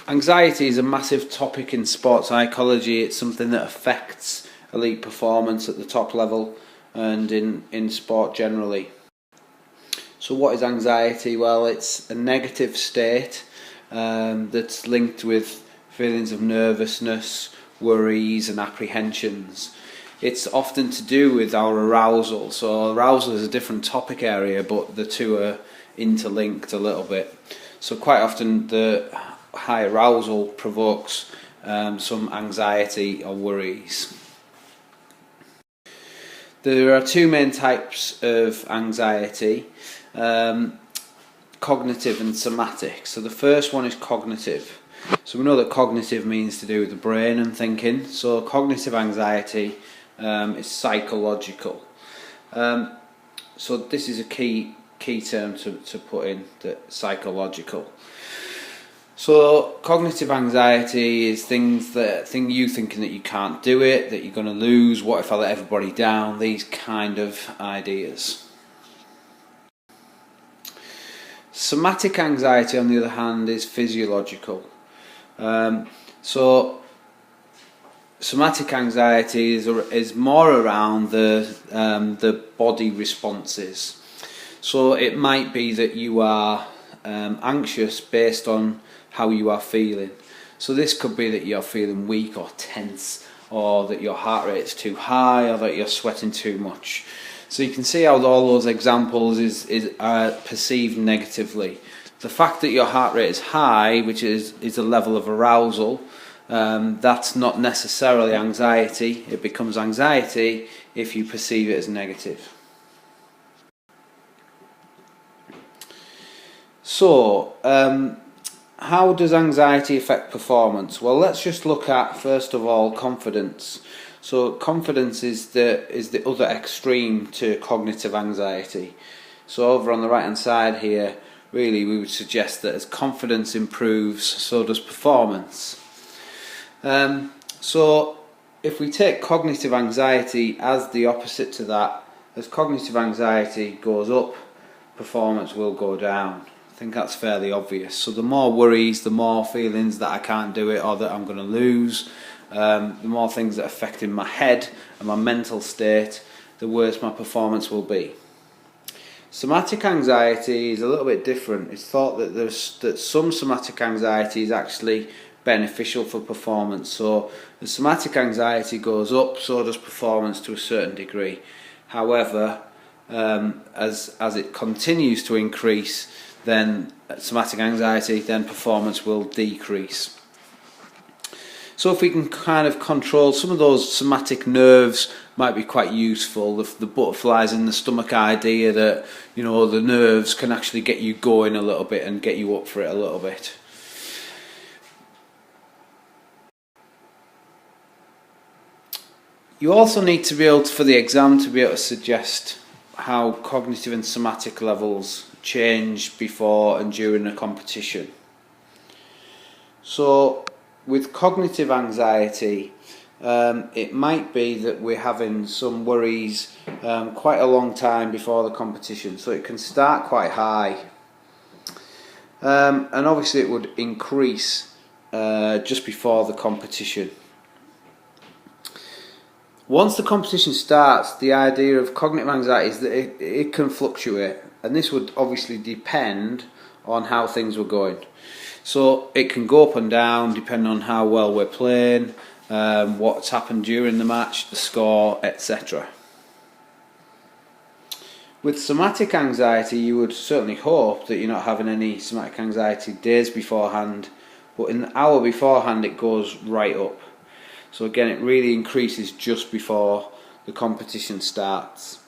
Anxiety is a massive topic in sports psychology. It's something that affects elite performance at the top level and in sport generally. So what is anxiety? Well, it's a negative state that's linked with feelings of nervousness, worries and apprehensions. It's often to do with our arousal. So arousal is a different topic area, but the two are interlinked a little bit. So quite often the high arousal provokes some anxiety or worries. There are two main types of anxiety, cognitive and somatic. So the first one is cognitive. So we know that cognitive means to do with the brain and thinking. So cognitive anxiety is psychological. So this is a key term to put in, that psychological. So cognitive anxiety is you thinking that you can't do it, that you're going to lose, what if I let everybody down, these kind of ideas. Somatic anxiety, on the other hand, is physiological. So somatic anxiety is more around the body responses. So it might be that you are anxious based on how you are feeling. So this could be that you're feeling weak or tense, or that your heart rate is too high, or that you're sweating too much. So you can see how all those examples are perceived negatively. The fact that your heart rate is high, which is a level of arousal, that's not necessarily anxiety. It becomes anxiety if you perceive it as negative. So, how does anxiety affect performance? Well, let's just look at, first of all, confidence. So confidence is the other extreme to cognitive anxiety. So over on the right hand side here, really we would suggest that as confidence improves, so does performance. So if we take cognitive anxiety as the opposite to that, as cognitive anxiety goes up, performance will go down. I think that's fairly obvious. So the more worries, the more feelings that I can't do it or that I'm going to lose, the more things that are affecting my head and my mental state, the worse my performance will be. Somatic anxiety is a little bit different. It's thought that some somatic anxiety is actually beneficial for performance. So the somatic anxiety goes up, so does performance to a certain degree. However, as it continues to increase, then somatic anxiety, then performance will decrease. So if we can kind of control some of those somatic nerves, might be quite useful. The butterflies in the stomach idea that, the nerves can actually get you going a little bit and get you up for it a little bit. You also need to be able to, for the exam, to be able to suggest how cognitive and somatic levels change before and during a competition. So with cognitive anxiety, it might be that we're having some worries quite a long time before the competition. So it can start quite high, and obviously it would increase just before the competition. Once the competition starts, the idea of cognitive anxiety is that it can fluctuate, and this would obviously depend on how things were going. So it can go up and down depending on how well we're playing, what's happened during the match, the score, etc. With somatic anxiety, you would certainly hope that you're not having any somatic anxiety days beforehand, but in the hour beforehand it goes right up. So again, it really increases just before the competition starts.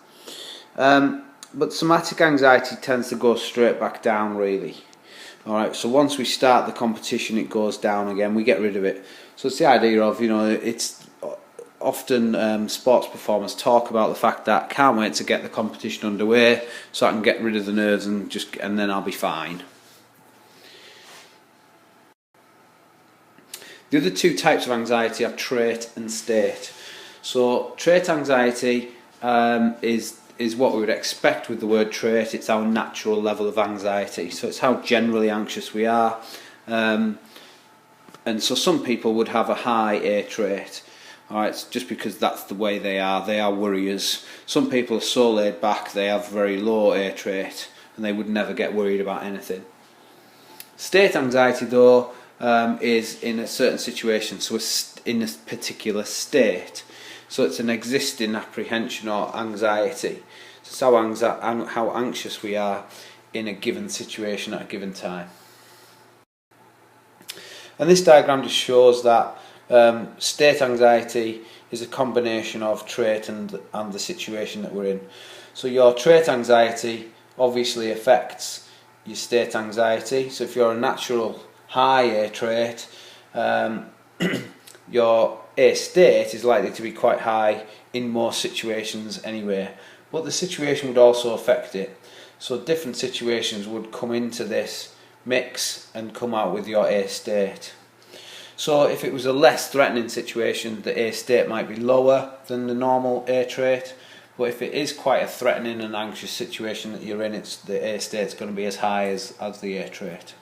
But somatic anxiety tends to go straight back down, really. Alright, so once we start the competition, it goes down again, we get rid of it. So it's the idea of, it's often sports performers talk about the fact that can't wait to get the competition underway so I can get rid of the nerves and then I'll be fine. The other two types of anxiety are trait and state. So trait anxiety is what we would expect with the word trait. It's our natural level of anxiety. So it's how generally anxious we are. And so some people would have a high A trait, alright, just because that's the way they are worriers. Some people are so laid back, they have very low A trait and they would never get worried about anything. State anxiety though is in a certain situation, so it's in a particular state. So it's an existing apprehension or anxiety. So it's how anxious we are in a given situation at a given time. And this diagram just shows that state anxiety is a combination of trait and the situation that we're in. So your trait anxiety obviously affects your state anxiety. So if you're a natural high A trait, your A state is likely to be quite high in most situations anyway. But the situation would also affect it. So different situations would come into this mix and come out with your A state. So if it was a less threatening situation, the A state might be lower than the normal A trait. But if it is quite a threatening and anxious situation that you're in, the A state's going to be as high as the A trait.